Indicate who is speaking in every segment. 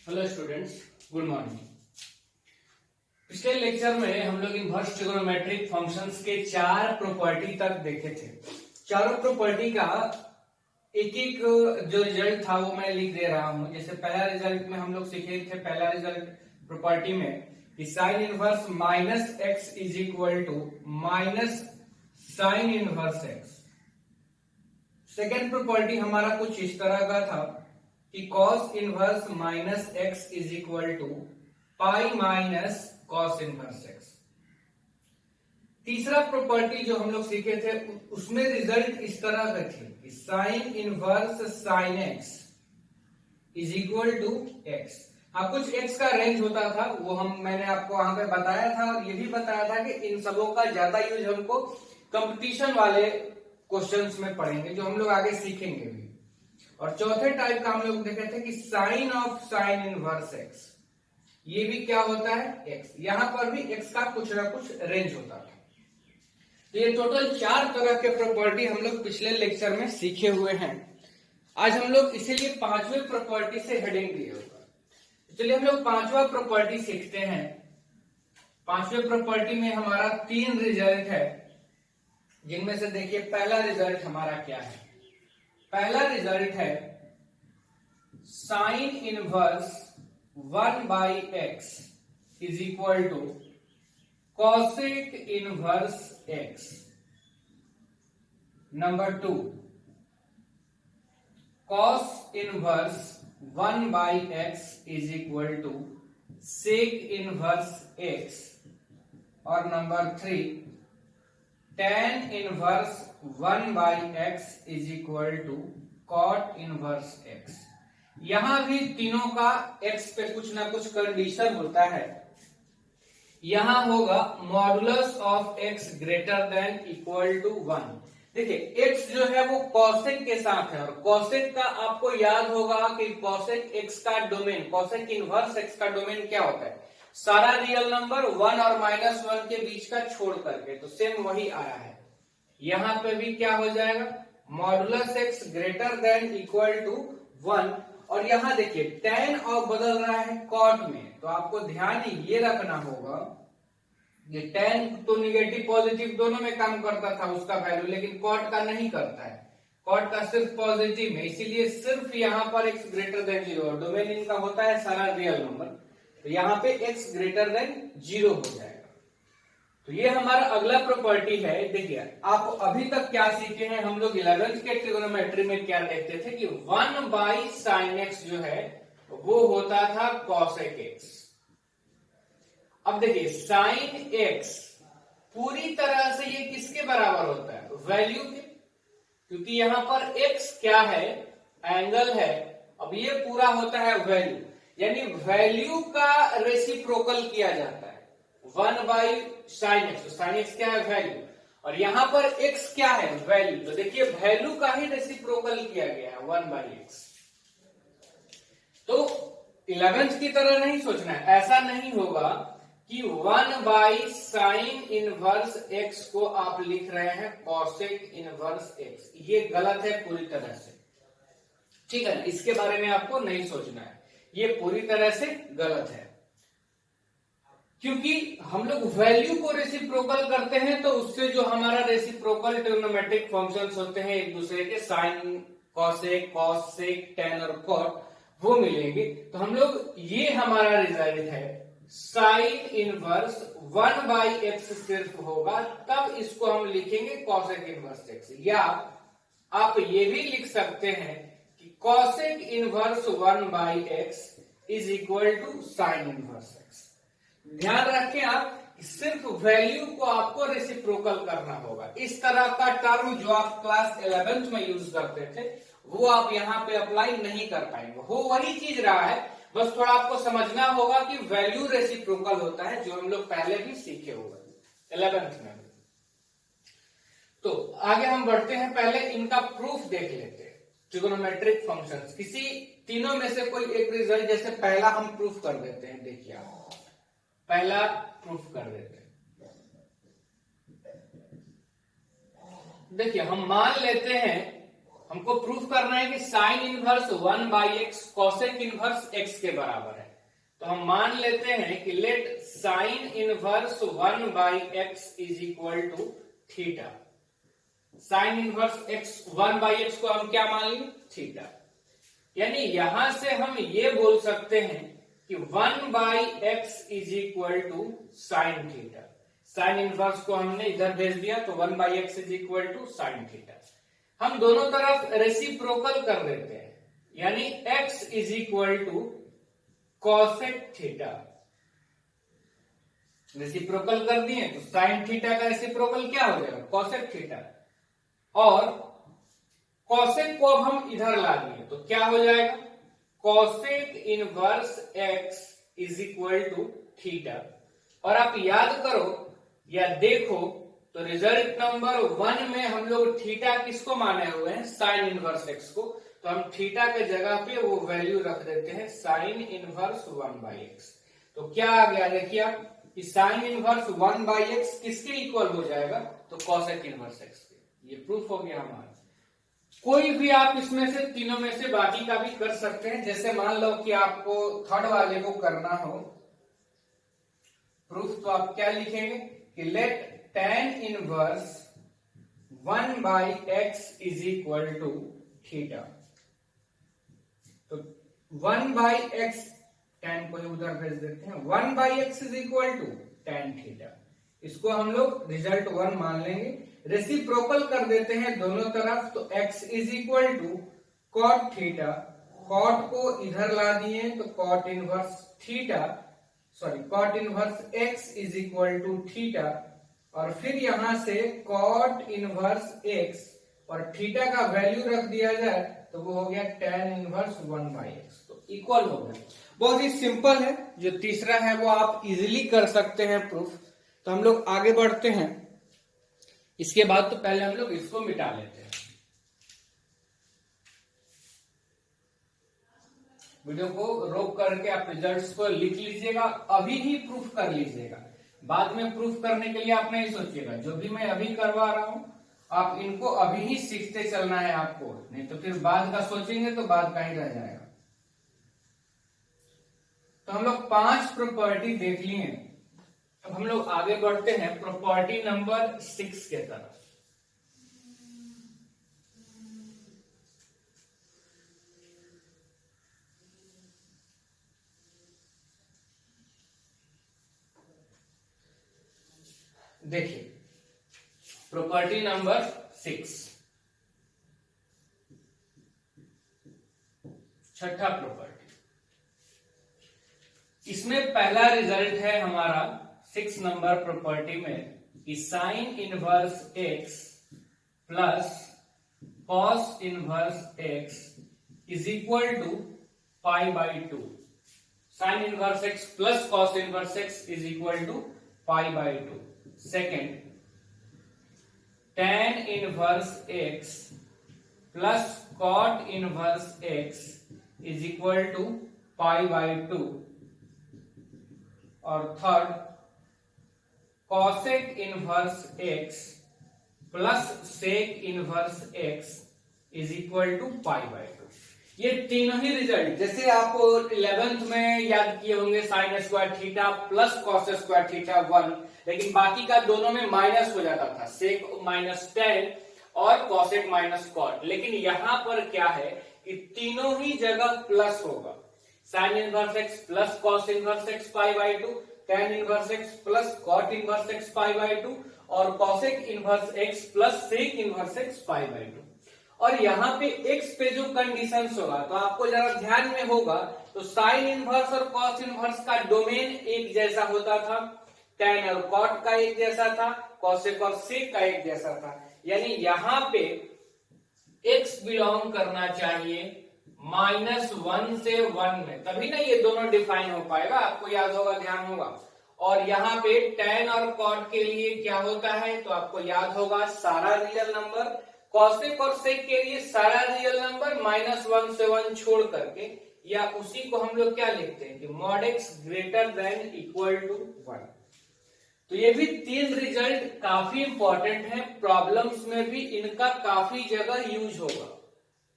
Speaker 1: Hello students, good morning. पिछले lecture में हम लोग इनवर्स ट्रिगोनोमेट्रिक फंक्शंस के 4 प्रॉपर्टी तक देखे थे। चारों प्रॉपर्टी का एक एक जो रिजल्ट था वो मैं लिख दे रहा हूं। जैसे पहला रिजल्ट में हम लोग सीखे थे, पहला रिजल्ट प्रॉपर्टी में कि sine inverse minus x is equal to minus sine inverse x. Second property हमारा कुछ इस तरह का था कि cos inverse minus x is equal to pi minus cos inverse x. तीसरा प्रॉपर्टी जो हम लोग सीखे थे उसमें रिजल्ट इस तरह का थे कि sine inverse sine x is equal to x. हाँ, कुछ एक्स का रेंज होता था, वो मैंने आपको वहां पे बताया था और ये भी बताया था कि इन सबों का ज्यादा यूज हमको कंपटीशन वाले क्वेश्चंस में पढ़ेंगे, जो हम लोग आगे सीखेंगे भी। और चौथे टाइप का हम लोग देखे थे कि sine of sine inverse x, ये भी क्या होता है, एक्स। यहां पर भी एक्स का कुछ ना कुछ रेंज होता है। तो ये टोटल 4 तरह के प्रॉपर्टी हम लोग पिछले लेक्चर में सीखे हुए हैं। आज हम लोग इसीलिए 5वें प्रॉपर्टी से हेडिंग दिए होगा। चलिए हम लोग 5वां प्रॉपर्टी सीखते हैं। 5वें प्रॉपर्टी में हमारा 3 रिजल्ट है, जिनमें से देखिए पहला रिजल्ट हमारा क्या है। पहला रिजल्ट है sine inverse 1 by x is equal to cosec inverse x. Number 2, cos inverse 1 by x is equal to sec inverse x. और number 3, tan inverse 1 by x is equal to cot inverse x. यहां भी तीनों का x पे कुछ ना कुछ condition होता है। यहां होगा modulus of x greater than equal to 1। देखिए एक्स जो है वो कॉसेक के साथ है, और कॉसेक का आपको याद होगा कि कॉसेक एक्स का डोमेन, कॉसेक इनवर्स एक्स का डोमेन क्या होता है, सारा रियल नंबर 1 और -1 के बीच का छोड़ करके। तो सेम वही आ रहा है। यहां पे भी क्या हो जाएगा, modulus x greater than equal to 1। और यहां देखिए tan और बदल रहा है कॉट में, तो आपको ध्यान ये रखना होगा ये tan तो निगेटिव पॉजिटिव दोनों में काम करता था उसका वैल्यू, लेकिन कॉट का नहीं करता है। कॉट का सिर्फ पॉजिटिव में, इसीलिए सिर्फ यहां पर x ग्रेटर देन 0, डोमेन इनका होता है सारा रियल नंबर, तो यहां पे x ग्रेटर देन 0 हो जाएगा। तो ये हमारा अगला प्रॉपर्टी है। देखिए आप अभी तक क्या सीखे हैं, हम लोग 11th के ट्रिगोनोमेट्री में क्या देखते थे कि 1 बाई साइन एक्स जो है वो होता था कॉसेक एक्स। अब देखिए साइन एक्स पूरी तरह से ये किसके बराबर होता है, वैल्यू के, क्योंकि यहां पर x क्या है, एंगल है। अब ये पूरा होता है वैल्यू, यानी वैल्यू का रेसिप्रोकल किया जाता है 1 बाई साइन एक्स। तो साइन एक्स क्या है, वैल्यू, और यहां पर x क्या है, वैल्यू। तो देखिए वैल्यू का ही रेसिप्रोकल किया गया है 1 बाई एक्स। तो 11th की तरह नहीं सोचना है, ऐसा नहीं होगा कि 1 बाई साइन इनवर्स एक्स को आप लिख रहे हैं कॉसेक इनवर्स एक्स। ये गलत है पूरी तरह से, ठीक है। इसके बारे में आपको नहीं सोचना है, ये पूरी तरह से गलत है, क्योंकि हम लोग वैल्यू को रेसिप्रोकल करते हैं तो उससे जो हमारा रेसिप्रोकल ट्रिग्नोमेट्रिक फंक्शंस होते हैं एक दूसरे के, sine cosec cos sec tan और कॉट, वो मिलेंगे। तो हम लोग ये हमारा रिजल्ट है साइन इनवर्स 1 बाई एक्स सिर्फ होगा, तब इसको हम लिखेंगे कॉसेक इनवर्स एक्स। या आप ये भी लिख सकते हैं कि cosec inverse 1 by x is equal to sine inverse x. ध्यान रखें आप, सिर्फ वैल्यू को आपको रेसिप्रोकल करना होगा। इस तरह का टर्म जो आप क्लास 11th में यूज करते थे वो आप यहाँ पे अप्लाई नहीं कर पाएंगे। हो वही चीज रहा है, बस थोड़ा आपको समझना होगा कि वैल्यू रेसिप्रोकल होता है, जो हम लोग पहले भी सीखे हुए 11th में। तो आगे हम बढ़ते हैं, पहले इनका प्रूफ देख लेते हैं। ट्रिगोनोमेट्रिक फंक्शंस, किसी तीनों में से कोई एक रिजल्ट, जैसे पहला हम प्रूफ कर देते हैं। देखिए आप पहला प्रूफ कर देते हैं। देखिए हम मान लेते हैं हमको प्रूफ करना है कि sine inverse 1/x cosec inverse x के बराबर है। तो हम मान लेते हैं कि let sine inverse 1/x is equal to theta. Sine inverse x 1/x को हम क्या मान लें? थीटा। यानी यहां से हम ये बोल सकते हैं कि 1/x is equal to sine theta. Sine inverse को हमने इधर भेज दिया तो 1/x is equal to sine theta. हम दोनों तरफ रेसिप्रोकल कर देते हैं, यानी x is equal to cosec theta. Reciprocal कर दिए तो साइन थीटा का रेसिप्रोकल क्या हो जाएगा? Cosec theta. और कॉसेक को अब हम इधर ला दिए तो क्या हो जाएगा? Cosec inverse x is equal to theta. और आप याद करो या देखो तो रिजल्ट नंबर 1 में हम लोग थीटा किसको माने हुए हैं? साइन इनवर्स x को। तो हम थीटा के जगह पे वो वैल्यू रख देते हैं साइन इनवर्स 1/x। तो क्या आ गया? देखिए कि साइन इनवर्स 1/x किसके इक्वल हो जाएगा? तो कॉसेक इनवर्स x के। ये प्रूफ हो गया हमारा। कोई भी आप इसमें से तीनों में से बाकी का भी कर सकते हैं। जैसे मान लो कि आपको थर्ड वाले को करना हो प्रूफ, तो आप क्या लिखेंगे कि let tan inverse 1/x is equal to theta. तो 1/x tan को उधर भेज देते हैं, 1/x is equal to tan theta. इसको हम लोग रिजल्ट 1 मान लेंगे। रेसिप्रोकल कर देते हैं दोनों तरफ तो x is equal to cot theta. cot को इधर ला दिए तो cot inverse theta, sorry cot inverse x is equal to theta. और फिर यहां से cot इनवर्स x और थीटा का वैल्यू रख दिया जाए तो वो हो गया tan इनवर्स 1/x। तो इक्वल हो गया। बहुत ही सिंपल है। जो तीसरा है वो आप इजीली कर सकते हैं प्रूफ। तो हम लोग आगे बढ़ते हैं। इसके बाद तो पहले हम लोग इसको मिटा लेते हैं। वीडियो को रोक करके आप रिजल्ट्स को लिख लीजिएगा, अभी ही प्रूफ कर लीजिएगा। बाद में प्रूफ करने के लिए आप नहीं सोचिएगा। जो भी मैं अभी करवा रहा हूं आप इनको अभी ही सीखते चलना है आपको, नहीं तो फिर बाद का सोचेंगे तो बाद का ही रह जाएगा। तो हम लोग 5 प्रॉपर्टी देख लिए। अब हम लोग आगे बढ़ते हैं प्रॉपर्टी नंबर 6 के तरफ। देखिए प्रॉपर्टी नंबर 6, छठा प्रॉपर्टी। इसमें पहला रिजल्ट है हमारा 6 नंबर प्रॉपर्टी में कि sine inverse x plus cos inverse x is equal to π/2। Sine inverse x plus cos inverse x is equal to π/2। Second, tan inverse x plus cot inverse x is equal to π/2। और third, cosec inverse x plus sec inverse x is equal to π/2। ये तीनों ही result जैसे आप 11th में याद किए होंगे, sine square theta plus cos square theta 1, लेकिन बाकी का दोनों में माइनस हो जाता था, सेक माइनस टेन और कॉसेक माइनस कॉट। लेकिन यहां पर क्या है कि तीनों ही जगह प्लस होगा। Sine inverse x plus cos inverse x π/2, tan inverse x plus cot inverse x π/2 और cosec inverse x plus sec inverse x π/2। और यहाँ पे x पे जो कंडीशंस होगा तो आपको जरा ध्यान में होगा, तो साइन इनवर्स और कॉस इनवर्स का डोमेन एक जैसा होता था, tan और cot का एक जैसा था, कॉसेक और सेक का एक जैसा था। यानी यहाँ पे x बिलोंग करना चाहिए -1 से 1 में, तभी ना ये दोनों डिफाइन हो पाएगा। आपको याद होगा, ध्यान होगा। और यहाँ पे tan और cot के लिए क्या होता है तो आपको याद होगा, सारा रियल नंबर। कॉसेक और सेक के लिए सारा रियल नंबर -1 से 1 छोड़ करके, या उसी को हम लोग क्या लिखते हैं कि mod x greater than equal to 1। तो ये भी 3 रिजल्ट काफी इंपॉर्टेंट है, प्रॉब्लम्स में भी इनका काफी जगह यूज होगा।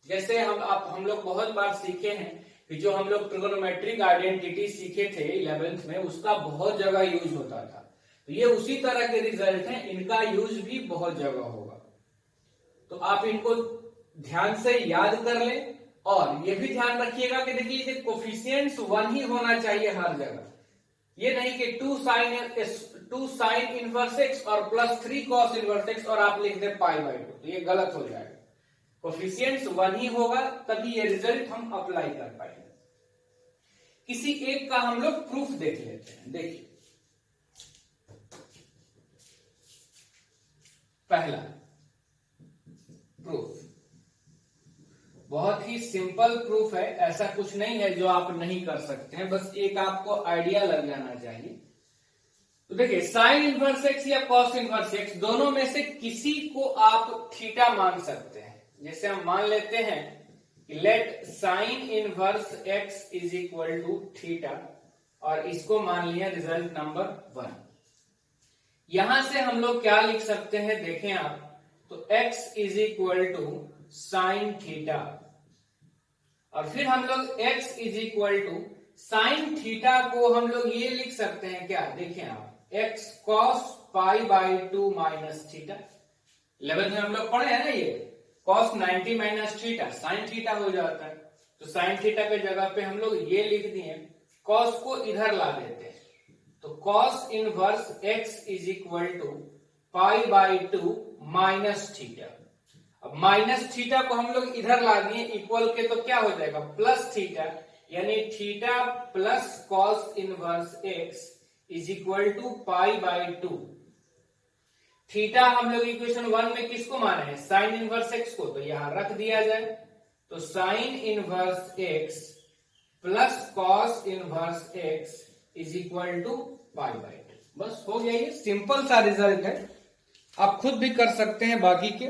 Speaker 1: जैसे हम लोग बहुत बार सीखे हैं कि जो हम लोग ट्रिगोनोमेट्रिक आइडेंटिटी सीखे थे 11th में, उसका बहुत जगह यूज होता था। तो ये उसी तरह के रिजल्ट हैं, इनका यूज भी बहुत जगह होगा। तो आप इनको ध्यान से याद कर लें और ये भी ध्यान रखिएगा कि देखिए कोफिशिएंट्स 1 ही होना चाहिए हर जगह। ये नहीं कि 2 साइन इनवर्स एक्स और +3 कॉस इनवर्स एक्स और आप लिख दे π/2, तो ये गलत हो जाएगा। कोफिशिएंट्स 1 ही होगा, तभी ये रिजल्ट हम अप्लाई कर पाएंगे। किसी एक का हम लोग प्रूफ देख लेते हैं। देखिए पहला प्रूफ बहुत ही सिंपल प्रूफ है, ऐसा कुछ नहीं है जो आप नहीं कर सकते हैं, बस एक आपको आइडिया लग जाना चाहिए। तो देखिए साइन इनवर्स एक्स या कॉस इनवर्स एक्स दोनों में से किसी को आप थीटा मान सकते हैं। जैसे हम मान लेते हैं कि let sine inverse x is equal to theta, और इसको मान लिया रिजल्ट नंबर 1। यहां से हम लोग क्या लिख सकते हैं, देखें आप, तो x is equal to sine theta, और फिर हम लोग x is equal to sine theta को हम लोग ये लिख सकते हैं क्या, देखें आप, x cos π/2 minus theta. 11th में हम लोग पढ़े हैं ना, ये cos 90 minus theta sine theta हो जाता है। तो साइन थीटा के जगह पे हम लोग ये लिख दिए, cos को इधर ला देते हैं, तो cos inverse x is equal to π/2 minus theta. अब माइनस थीटा को हम लोग इधर ला दिए, इक्वल के तो क्या हो जाएगा प्लस थीटा, यानी theta plus cos inverse x is equal to π/2। Theta हम लोग इक्वेशन 1 में किसको माने हैं, साइन इनवर्स एक्स को, तो यहां रख दिया जाए, तो sine inverse x plus cos inverse x is equal to π/2। बस हो गया, ये सिंपल सा रिजल्ट है, आप खुद भी कर सकते हैं बाकी के,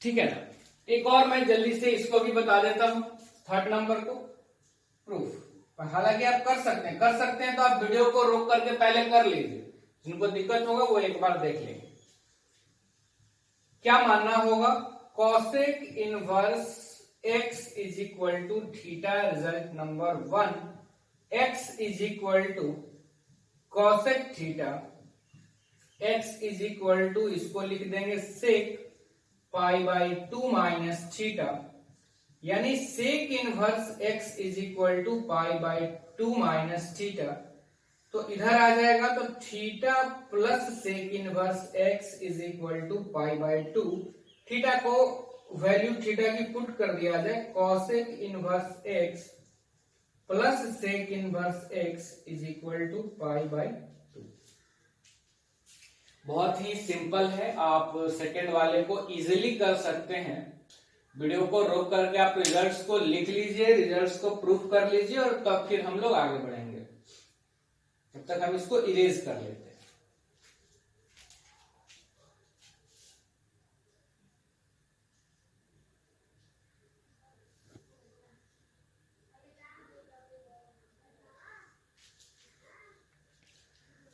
Speaker 1: ठीक है ना। एक और मैं जल्दी से इसको भी बता देता हूं, 3rd नंबर को प्रूफ। हालांकि आप कर सकते हैं तो आप वीडियो को रोक करके पहले कर लीजिए, जिनको दिक्कत होगा वो एक बार देख लेंगे। क्या मानना होगा, cosec inverse x is equal to theta, result number 1, x is equal to cosec theta, x is equal to, इसको लिख देंगे सेक π/2 माइनस थीटा, यानी sec inverse x is equal to π/2 minus theta. तो इधर आ जाएगा, तो theta plus sec inverse x is equal to π/2। Theta को वैल्यू थीटा की पुट कर दिया जाए, cosec inverse x plus sec inverse x is equal to π/2। बहुत ही सिंपल है, आप सेकेंड वाले को इजीली कर सकते हैं। वीडियो को रोक करके आप रिजल्ट्स को लिख लीजिए, रिजल्ट्स को प्रूफ कर लीजिए, और तब फिर हम लोग आगे बढ़ेंगे। तब तक हम इसको इरेज कर लेते हैं।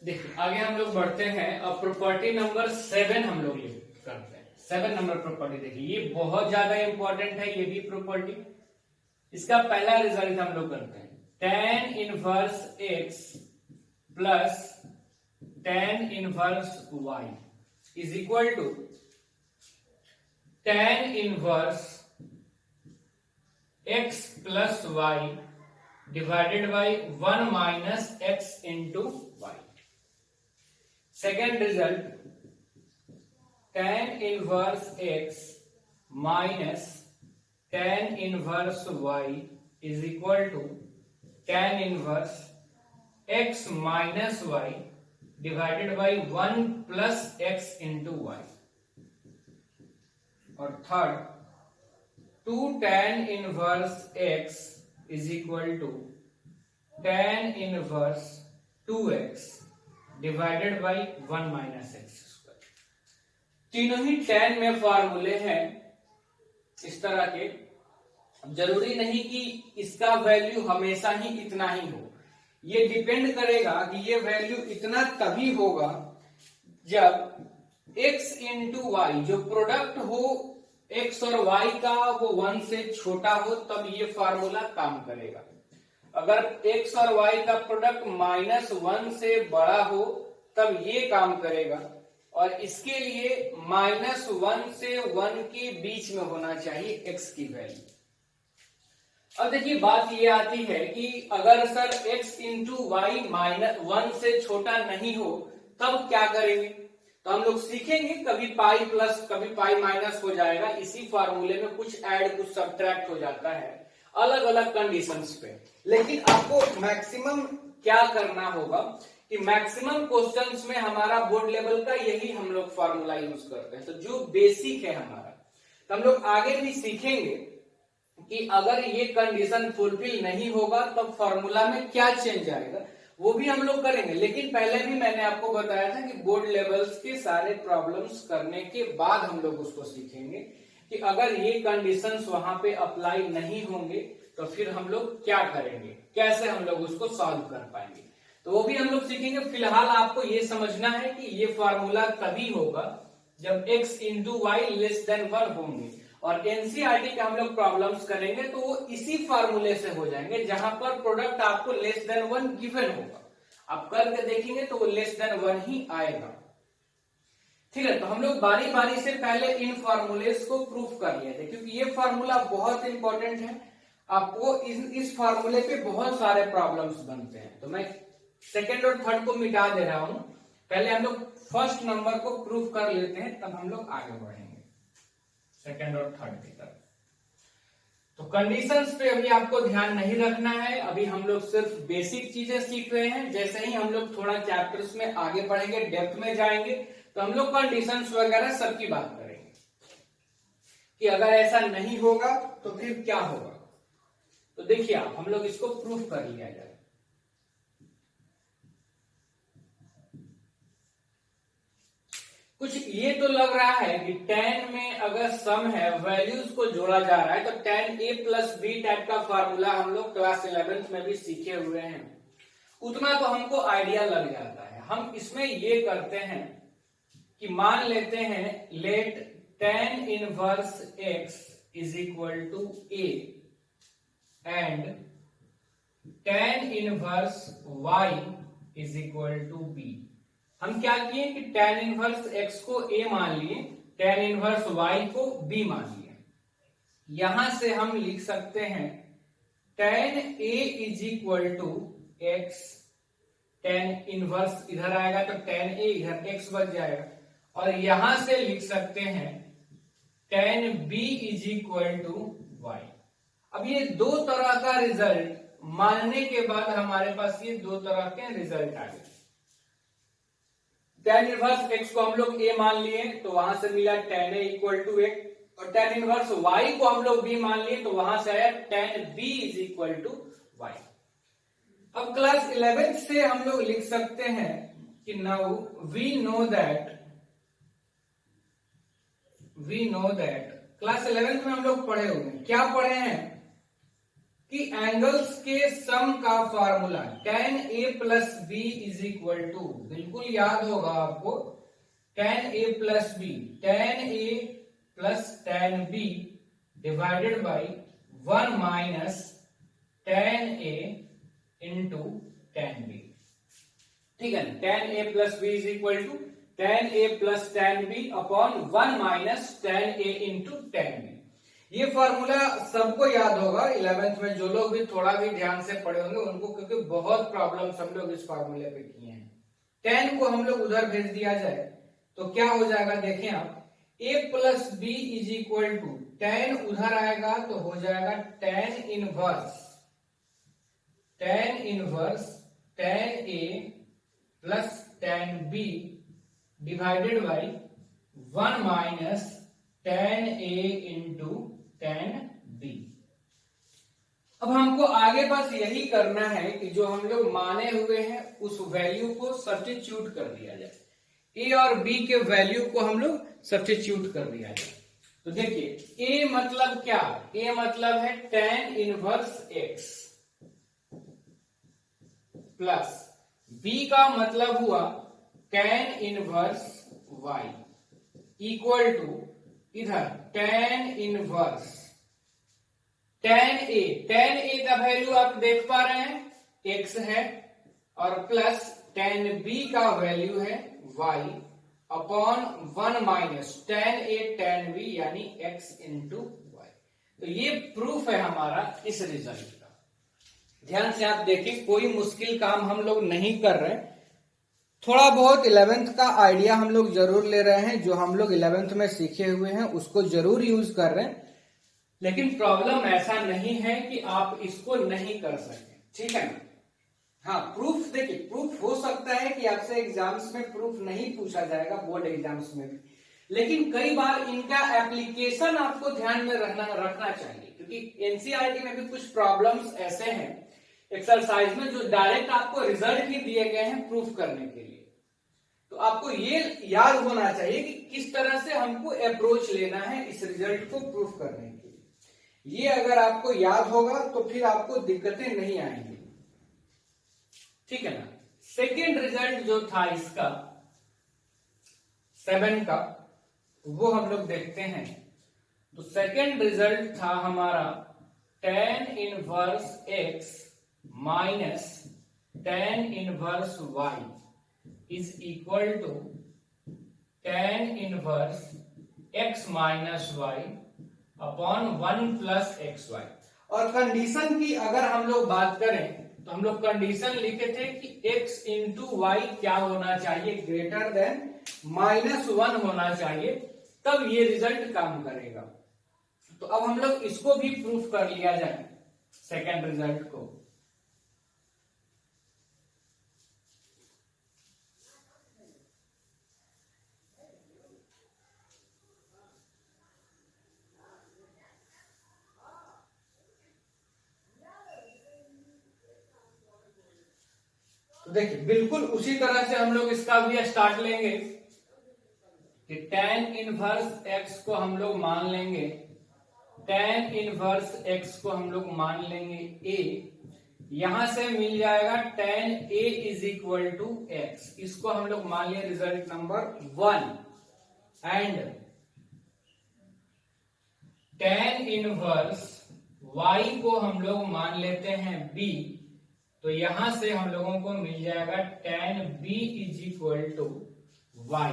Speaker 1: देखिए आगे हम लोग बढ़ते हैं, अब प्रॉपर्टी नंबर 7 हम लोग करते हैं। 7 नंबर प्रॉपर्टी देखिए, ये बहुत ज्यादा इंपॉर्टेंट है, ये भी प्रॉपर्टी। इसका पहला रिजल्ट हम लोग करते हैं, tan inverse x plus tan inverse y is equal to tan inverse x plus y divided by 1 minus x into y। Second result, tan inverse x minus tan inverse y is equal to tan inverse x minus y divided by 1 plus x into y। और third, 2 tan inverse x is equal to tan inverse 2x divided by 1 minus x square. तीनों ही tan में फॉर्मूले हैं इस तरह के। जरूरी नहीं कि इसका वैल्यू हमेशा ही इतना ही हो, ये डिपेंड करेगा कि ये वैल्यू इतना तभी होगा जब x इंटू वाई, जो प्रोडक्ट हो x और y का वो 1 से छोटा हो तब ये फार्मूला काम करेगा। अगर x और y का प्रोडक्ट -1 से बड़ा हो तब ये काम करेगा, और इसके लिए -1 से 1 के बीच में होना चाहिए x की वैल्यू। अब देखिए बात ये आती है कि अगर सर x इंटू वाई -1 से छोटा नहीं हो तब क्या करेंगे, तो हम लोग सीखेंगे। कभी पाई प्लस कभी पाई माइनस हो जाएगा, इसी फार्मूले में कुछ ऐड कुछ सब्ट्रैक्ट हो जाता है अलग अलग कंडीशंस पे। लेकिन आपको मैक्सिमम क्या करना होगा कि मैक्सिमम क्वेश्चंस में हमारा बोर्ड लेवल का यही हम लोग फार्मूला यूज करते हैं। तो जो बेसिक है हमारा, तो हम लोग आगे भी सीखेंगे कि अगर ये कंडीशन फुलफिल नहीं होगा तब फॉर्मूला में क्या चेंज आएगा, वो भी हम लोग करेंगे। लेकिन पहले भी मैंने आपको बताया था कि बोर्ड लेवल्स के सारे प्रॉब्लम्स करने के बाद हम लोग उसको सीखेंगे कि अगर ये कंडीशंस वहां पे अप्लाई नहीं होंगे तो फिर हम लोग क्या करेंगे, कैसे हम लोग उसको सॉल्व कर पाएंगे, तो वो भी हम लोग सीखेंगे। फिलहाल आपको ये समझना है कि ये फॉर्मूला तभी होगा जब x into y less than 1 होंगे, और एनसीईआरटी के हम लोग प्रॉब्लम्स करेंगे तो वो इसी फार्मूले से हो जाएंगे जहां पर प्रोडक्ट आपको लेस देन 1 गिवन होगा। आप करके देखेंगे तो वो लेस देन 1 ही आएगा। ठीक है, तो हम लोग बारी बारी से पहले इन फार्मूलेस को प्रूफ कर लिए थे, क्योंकि ये फार्मूला बहुत इंपॉर्टेंट है। आपको इस फार्मूले पे बहुत सारे प्रॉब्लम्स बनते हैं। तो मैं सेकेंड और थर्ड को मिटा दे रहा हूं, पहले हम लोग फर्स्ट नंबर को प्रूफ कर लेते हैं, तब हम लोग आगे बढ़ेंगे सेकेंड और थर्ड की तरफ। तो कंडीशंस पे अभी आपको ध्यान नहीं रखना है, अभी हम लोग सिर्फ बेसिक चीजें सीख रहे हैं। जैसे ही हम लोग थोड़ा चैप्टर्स में आगे बढ़ेंगे, डेप्थ में जाएंगे, तो हम लोग कंडीशंस वगैरह सबकी बात करेंगे कि अगर ऐसा नहीं होगा तो फिर क्या होगा। तो देखिए आप, हम लोग इसको प्रूफ कर लिया जाए। कुछ ये तो लग रहा है कि tan में अगर सम है, वैल्यूज को जोड़ा जा रहा है, तो tan a plus b type का फार्मूला हम लोग क्लास 11th में भी सीखे हुए हैं, उतना तो हमको आइडिया लग जाता है। हम इसमें ये करते हैं कि मान लेते हैं let tan inverse x is equal to a and tan inverse y is equal to b। हम क्या किए कि tan इनवर्स x को a मान लिए, tan इनवर्स y को b मान लिए। यहां से हम लिख सकते हैं tan a is equal to x, tan inverse इधर आएगा तो tan a इधर x बच जाएगा, और यहां से लिख सकते हैं tan b is equal to y। अब ये दो तरह का रिजल्ट मानने के बाद हमारे पास ये दो तरह के रिजल्ट आ गए। tan इनवर्स x को हम लोग a मान लिए तो वहां से मिला tan a equal to a, और tan इनवर्स y को हम लोग b मान लिए तो वहां से आया tan b is equal to y। अब क्लास 11th से हम लोग लिख सकते हैं कि now we know that class 11th में हम लोग पढ़े हुए हैं, क्या पढ़े हैं कि एंगल्स के सम का formula tan a plus b is equal to, बिल्कुल याद होगा आपको, tan a plus b, tan a plus tan b divided by 1 minus tan a into tan b। ठीक है, tan a plus b is equal to tan a plus tan b upon 1 minus tan a into tan b। ये formula सबको याद होगा 11th में, जो लोग भी थोड़ा भी ध्यान से पढ़े होंगे उनको, क्योंकि बहुत प्रॉब्लम्स हम लोग इस फॉर्मूले पे किए हैं। tan को हम लोग उधर भेज दिया जाए तो क्या हो जाएगा, देखें आप, a plus b is equal to tan उधर आएगा तो हो जाएगा tan inverse tan a plus tan b divided by 1 minus tan a into tan b। अब हमको आगे बस यही करना है कि जो हम लोग माने हुए हैं उस वैल्यू को सब्स्टिट्यूट कर दिया जाए, a और b के वैल्यू को हम लोग सब्स्टिट्यूट कर दिया जाए। तो देखिए a मतलब क्या, a मतलब है tan inverse x plus b का मतलब हुआ tan inverse y। Equal to इधर tan इनवर्स tan a का वैल्यू आप देख पा रहे हैं x है, और प्लस tan b का वैल्यू है y upon 1 minus tan a tan b यानी x इंटू y। तो ये प्रूफ है हमारा इस रिजल्ट का। ध्यान से आप देखिए, कोई मुश्किल काम हम लोग नहीं कर रहे, थोड़ा बहुत 11th का आइडिया हम लोग जरूर ले रहे हैं, जो हम लोग 11th में सीखे हुए हैं उसको जरूर यूज कर रहे हैं, लेकिन प्रॉब्लम ऐसा नहीं है कि आप इसको नहीं कर सके, ठीक है ना। हाँ, प्रूफ देखिए, प्रूफ हो सकता है कि आपसे एग्जाम्स में प्रूफ नहीं पूछा जाएगा, बोर्ड एग्जाम्स में भी, लेकिन कई बार इनका एप्लीकेशन आपको ध्यान में रखना चाहिए, क्योंकि एनसीईआरटी में भी कुछ प्रॉब्लम्स ऐसे हैं एक्सरसाइज में जो डायरेक्ट आपको रिजल्ट ही दिए गए हैं प्रूफ करने के लिए। तो आपको ये याद होना चाहिए कि किस तरह से हमको अप्रोच लेना है इस रिजल्ट को प्रूफ करने के लिए। ये अगर आपको याद होगा तो फिर आपको दिक्कतें नहीं आएंगी, ठीक है ना। सेकेंड रिजल्ट जो था इसका 7 का, वो हम लोग देखते हैं। तो सेकेंड रिजल्ट था हमारा tan inverse x minus tan inverse y is equal to tan inverse x minus y upon 1 plus x y. और कंडीशन की अगर हम लोग बात करें तो हम लोग कंडीशन लिखे थे कि x इंटू वाई क्या होना चाहिए, ग्रेटर देन -1 होना चाहिए, तब ये रिजल्ट काम करेगा। तो अब हम लोग इसको भी प्रूफ कर लिया जाए सेकेंड रिजल्ट को। तो देखिए, बिल्कुल उसी तरह से हम लोग इसका भी स्टार्ट लेंगे कि tan इनवर्स x को हम लोग मान लेंगे, tan इनवर्स x को हम लोग मान लेंगे a, यहां से मिल जाएगा tan a is equal to x, इसको हम लोग मान लिए result number 1, and tan inverse y को हम लोग मान लेते हैं b, तो यहां से हम लोगों को मिल जाएगा tan b is equal to y,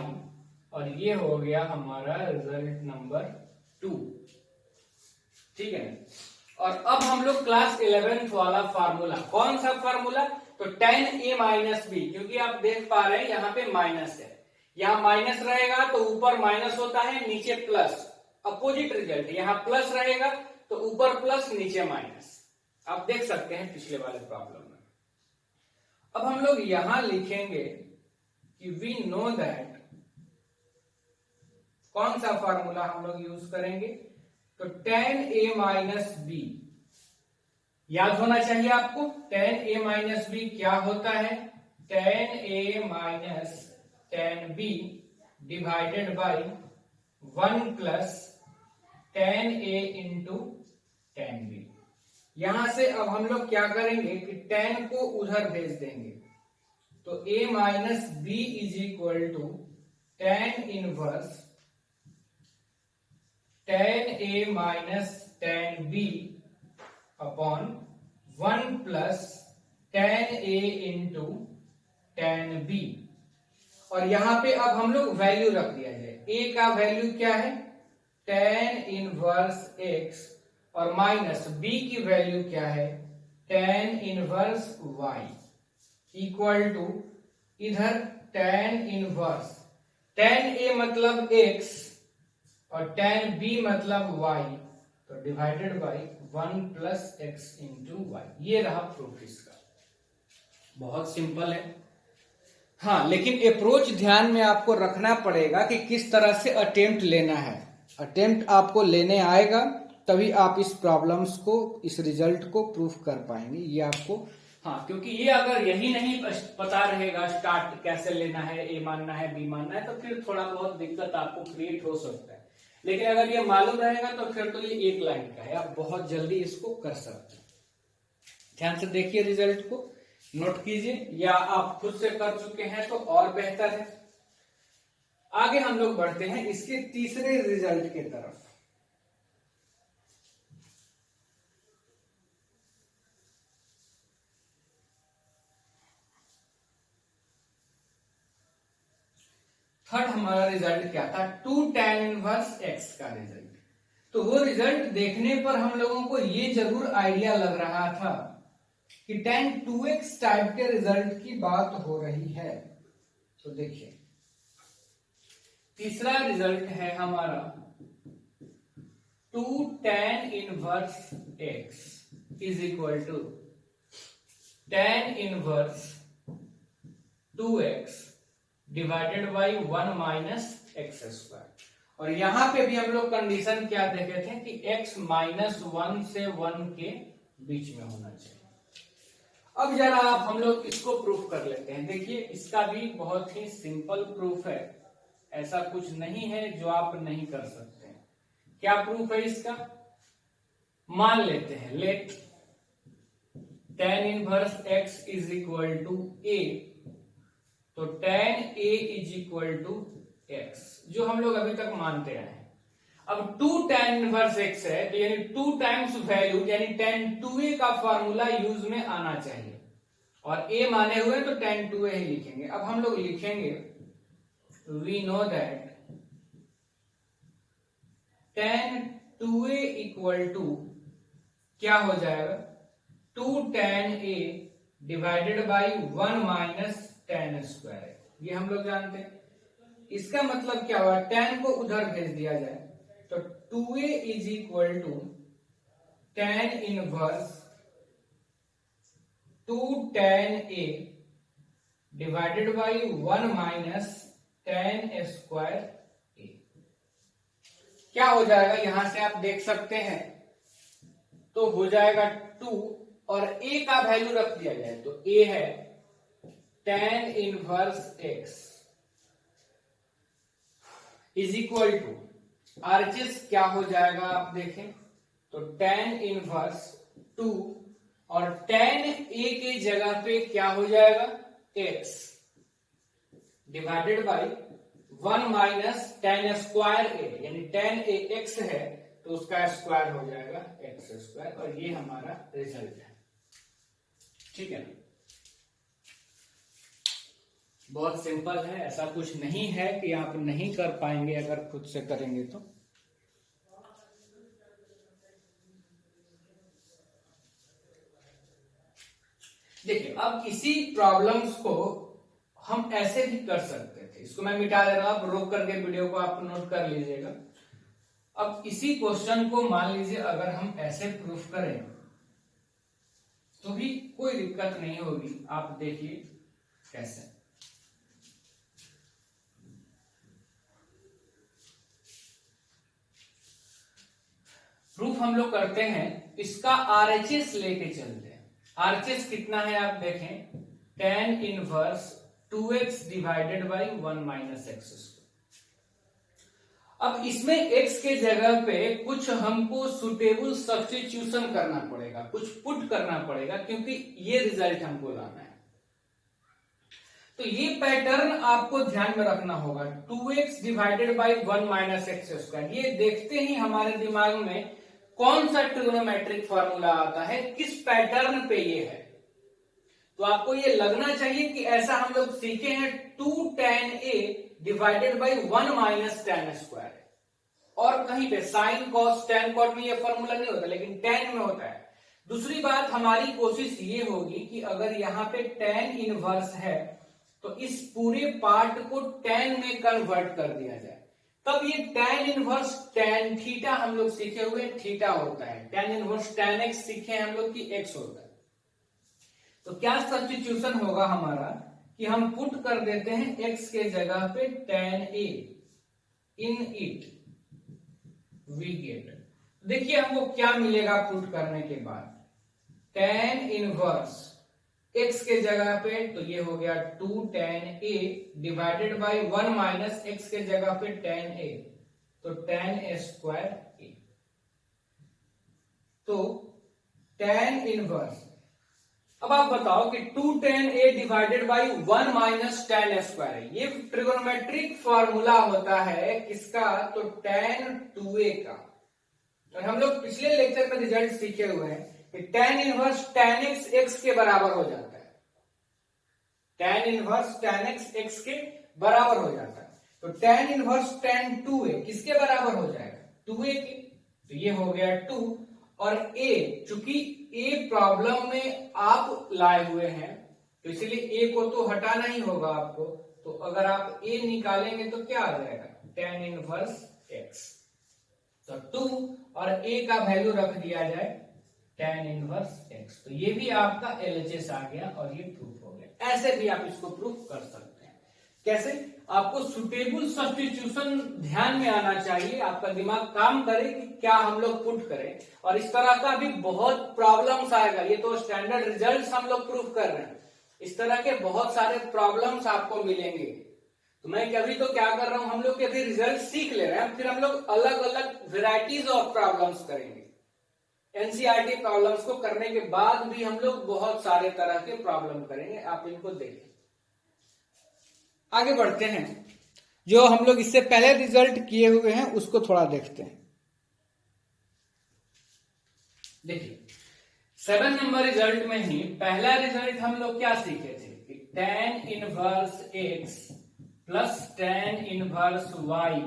Speaker 1: और ये हो गया हमारा रिजल्ट नंबर 2, ठीक है। और अब हम लोग क्लास 11th वाला फार्मूला, कौन सा फार्मूला, तो tan a माइनस b, क्योंकि आप देख पा रहे हैं यहाँ पे माइनस है, यहाँ माइनस रहेगा तो ऊपर माइनस होता है, नीचे प्लस, अपोजिट रिजल्ट, यहाँ प्लस रहेगा तो ऊपर प्लस नीचे माइनस, आप देख सकते हैं पिछले वाले प्रॉब्लम में। अब हम लोग यहां लिखेंगे कि वी नो दैट, कौन सा फार्मूला हम लोग यूज करेंगे, तो tan a माइनस b, याद होना चाहिए आपको tan a माइनस b क्या होता है, tan a minus tan b divided by 1 plus tan a into tan b। यहां से अब हम लोग क्या करेंगे कि tan को उधर भेज देंगे, तो a minus b is equal to tan inverse tan a minus tan b upon 1 plus tan a into tan b। और यहां पे अब हम लोग वैल्यू रख दिया जाए, a का वैल्यू क्या है tan इनवर्स x, और माइनस b की वैल्यू क्या है tan inverse y, equal to इधर tan इनवर्स, tan a मतलब x और tan b मतलब y, तो divided by 1 plus x into y. ये रहा प्रूफ इसका, बहुत सिंपल है। हाँ, लेकिन अप्रोच ध्यान में आपको रखना पड़ेगा कि किस तरह से अटेम्प्ट लेना है। अटेम्प्ट आपको लेने आएगा तभी आप इस प्रॉब्लम्स को, इस रिजल्ट को प्रूफ कर पाएंगे, ये आपको। हाँ, क्योंकि ये अगर यही नहीं पता रहेगा स्टार्ट कैसे लेना है, ए मानना है बी मानना है, तो फिर थोड़ा बहुत दिक्कत आपको क्रिएट हो सकता है। लेकिन अगर ये मालूम रहेगा तो फिर तो ये एक लाइन का है, आप बहुत जल्दी इसको कर सकते हैं। ध्यान से देखिए, रिजल्ट को नोट कीजिए, या आप खुद से कर चुके हैं तो और बेहतर है। आगे हम लोग बढ़ते हैं इसके तीसरे रिजल्ट के तरफ। थर्ड हमारा रिजल्ट क्या था, 2 tan इनवर्स x का रिजल्ट। तो वो रिजल्ट देखने पर हम लोगों को ये जरूर आइडिया लग रहा था कि tan 2x टाइप के रिजल्ट की बात हो रही है। तो देखिए तीसरा रिजल्ट है हमारा 2 tan inverse x is equal to tan inverse 2x divided by 1 minus x square. और यहां पे भी हम लोग कंडीशन क्या देखे थे कि x माइनस 1 से 1 के बीच में होना चाहिए। अब जरा आप हम लोग इसको प्रूफ कर लेते हैं। देखिए इसका भी बहुत ही सिंपल प्रूफ है, ऐसा कुछ नहीं है जो आप नहीं कर सकते हैं। क्या प्रूफ है इसका, मान लेते हैं let tan inverse x is equal to a, तो tan a is equal to x, जो हम लोग अभी तक मानते आए हैं। अब 2 tan इनवर्स x है तो यानी 2 टाइम्स वैल्यू यानी tan 2a का फॉर्मूला यूज में आना चाहिए, और a माने हुए तो tan 2a ही लिखेंगे। अब हम लोग लिखेंगे we know that tan 2a equal to क्या हो जाएगा, 2 tan a divided by 1 minus tan square, ये हम लोग जानते हैं। इसका मतलब क्या हुआ, tan को उधर भेज दिया जाए तो 2a is equal to tan inverse 2 tan a divided by 1 minus tan square a। क्या हो जाएगा, यहां से आप देख सकते हैं तो हो जाएगा 2 और a का वैल्यू रख दिया जाए तो a है tan inverse x is equal to RHS क्या हो जाएगा आप देखें तो tan इनवर्स 2 और tan a के जगह पे क्या हो जाएगा x divided by 1 minus tan square a, यानी tan a x है तो उसका स्क्वायर हो जाएगा x स्क्वायर, और ये हमारा रिजल्ट है। ठीक है, बहुत सिंपल है, ऐसा कुछ नहीं है कि आप नहीं कर पाएंगे अगर खुद से करेंगे तो। देखिए अब इसी प्रॉब्लम्स को हम ऐसे भी कर सकते थे, इसको मैं मिटा दे रहा हूं, आप रोक करके वीडियो को आप नोट कर लीजिएगा। अब इसी क्वेश्चन को मान लीजिए अगर हम ऐसे प्रूफ करें तो भी कोई दिक्कत नहीं होगी, आप देखिए कैसे। प्रूफ हम लोग करते हैं, इसका RHS लेके चलते हैं। RHS कितना है आप देखें, tan inverse 2x divided by 1 minus x square. अब इसमें x के जगह पे कुछ हमको सुटेबल सब्स्टिट्यूशन करना पड़ेगा, कुछ पुट करना पड़ेगा, क्योंकि ये रिजल्ट हमको लाना है। तो ये पैटर्न आपको ध्यान में रखना होगा, 2x divided by 1 minus x square. ये देखते ही हमारे दिमाग में कौन सा ट्रिग्नोमेट्रिक फॉर्मूला आता है, किस पैटर्न पे ये है। तो आपको ये लगना चाहिए कि ऐसा हम लोग सीखे हैं 2 tan a divided by 1 minus tan square, और कहीं पे साइन कॉस टैन कॉट में ये फॉर्मूला नहीं होता, लेकिन tan में होता है। दूसरी बात हमारी कोशिश ये होगी कि अगर यहाँ पे tan इनवर्स है तो इस पूरे पार्ट को tan में कन्वर्ट कर दिया जाए, तब ये tan इनवर्स tan थीटा हम लोग सीखे हुए थीटा होता है, tan इनवर्स tan x सीखे हम लोग की x होता है। तो क्या सब्स्टिट्यूशन होगा हमारा कि हम पुट कर देते हैं x के जगह पे tan a in it, we get. देखिए हमको क्या मिलेगा पुट करने के बाद, tan इनवर्स x के जगह पे तो ये हो गया 2 tan a divided by 1 minus x के जगह पे tan a, तो tan स्क्वायर a। तो tan इनवर्स अब आप बताओ कि 2tan a divided by 1 minus tan a square है। ये ट्रिगोनोमेट्रिक फॉर्मूला होता है किसका, तो tan 2a का। और हम लोग पिछले लेक्चर में रिजल्ट सीखे हुए हैं कि tan inverse tan x x के बराबर हो जाता है। tan inverse tan x x के बराबर हो जाता है। तो tan इनवर्स tan 2a किसके बराबर हो जाएगा, 2a के। तो ये हो गया 2 और a, चूंकि a प्रॉब्लम में आप लाए हुए हैं तो इसलिए a को तो हटाना ही होगा आपको। तो अगर आप a निकालेंगे तो क्या आ जाएगा, tan इनवर्स x। तो 2 और a का वैल्यू रख दिया जाए tan इनवर्स x। तो ये भी आपका LHS आ गया और ये प्रूफ हो गया। ऐसे भी आप इसको प्रूफ कर सकते हैं। कैसे, आपको सुटेबल सब्स्टिट्यूशन ध्यान में आना चाहिए, आपका दिमाग काम करे कि क्या हम लोग पुट करें। और इस तरह का भी बहुत प्रॉब्लम्स आएगा। ये तो स्टैंडर्ड रिजल्ट्स हम लोग प्रूफ कर रहे हैं, इस तरह के बहुत सारे प्रॉब्लम्स आपको मिलेंगे। तो मैं अभी तो क्या कर रहा हूं, हम लोग अभी रिजल्ट सीख ले रहे हैं, फिर हम लोग अलग अलग वेराइटीज ऑफ प्रॉब्लम्स करेंगे। एनसीईआरटी प्रॉब्लम्स को करने के बाद भी हम लोग बहुत सारे तरह के प्रॉब्लम करेंगे, आप इनको देखें। आगे बढ़ते हैं, जो हम लोग इससे पहले रिजल्ट किए हुए हैं उसको थोड़ा देखते हैं। देखिए 7 नंबर रिजल्ट में ही पहला रिजल्ट हम लोग क्या सीखे थे कि tan inverse x plus tan inverse y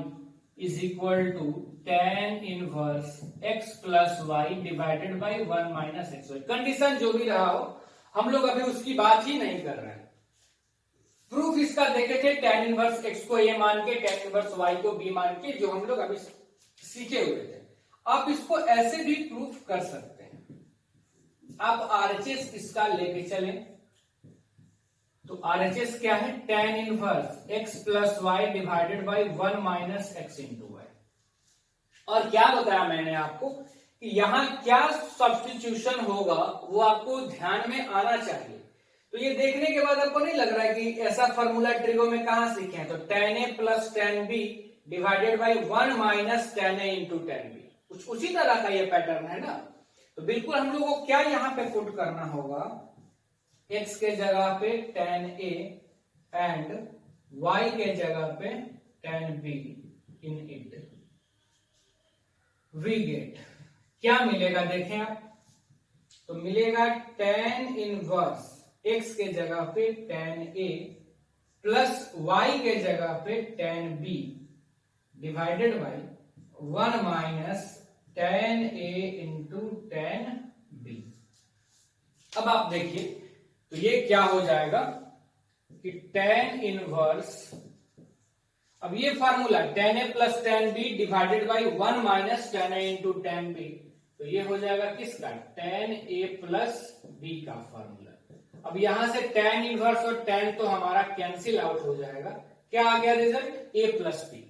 Speaker 1: is equal to tan inverse x plus y divided by 1 minus x y. Condition जो भी रहा हो, हम लोग अभी उसकी बात ही नहीं कर रहे हैं। प्रूफ इसका देखे थे tan इनवर्स x को a मान के, tan इनवर्स y को b मान के, जो हम लोग अभी सीखे हुए थे। आप इसको ऐसे भी प्रूफ कर सकते हैं। आप RHS इसका लेके चलें तो RHS क्या है, tan inverse x plus y divided by 1 minus x into y. और क्या बताया मैंने आपको कि यहां क्या सब्स्टिट्यूशन होगा वो आपको ध्यान में आना चाहिए। तो ये देखने के बाद आपको नहीं लग रहा है कि ऐसा फॉर्मूला ट्रिगो में कहां सीखे हैं, तो tan a plus tan b divided by 1 minus tan a into tan b, कुछ उसी तरह का ये पैटर्न है ना। तो बिल्कुल हम लोगों को क्या यहां पे पुट करना होगा, x के जगह पे tan a एंड y के जगह पे tan b in it. We get क्या मिलेगा, देखें आप, तो मिलेगा tan इनवर्स x के जगह पे tan a प्लस y के जगह पे tan b divided by 1 minus tan a into tan b। अब आप देखिए तो ये क्या हो जाएगा कि tan इनवर्स, अब ये formula tan a plus tan b divided by 1 minus tan a into tan b, तो ये हो जाएगा किसका, tan a प्लस b का फार्मूला। अब यहां से tan इनवर्स और tan तो हमारा कैंसिल आउट हो जाएगा, क्या आ गया रिजल्ट, a प्लस b।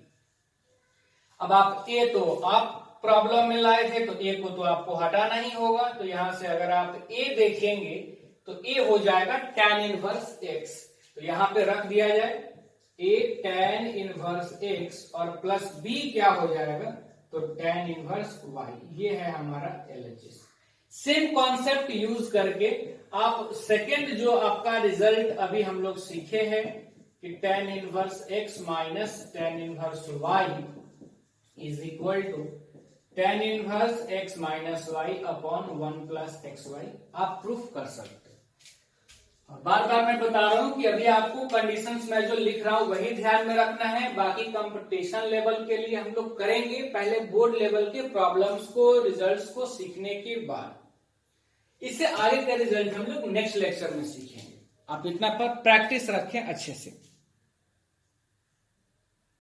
Speaker 1: अब आप a तो आप प्रॉब्लम में लाए थे तो a को तो आपको हटाना ही होगा। तो यहां से अगर आप a देखेंगे तो a हो जाएगा tan इनवर्स x। तो यहां पे रख दिया जाए a tan इनवर्स x और प्लस b क्या हो जाएगा, तो tan इनवर्स y। ये है हमारा LHS। सेम कॉन्सेप्ट यूज करके आप सेकंड जो आपका रिजल्ट अभी हम लोग सीखे हैं कि tan inverse x minus tan inverse y is equal to tan inverse x minus y upon 1 plus x y, आप प्रूफ कर सकते हैं। बार बार मैं बता रहा हूं कि अभी आपको कंडीशंस में जो लिख रहा हूं वही ध्यान में रखना है। बाकी कंपटीशन लेवल के लिए हम लोग करेंगे पहले बोर्ड लेवल के प्रॉब्लम्स को, रिजल्ट्स को सीखने के बाद। इससे आगे का रिजल्ट हम लोग नेक्स्ट लेक्चर में सीखेंगे। आप इतना पर प्रैक्टिस रखें अच्छे से।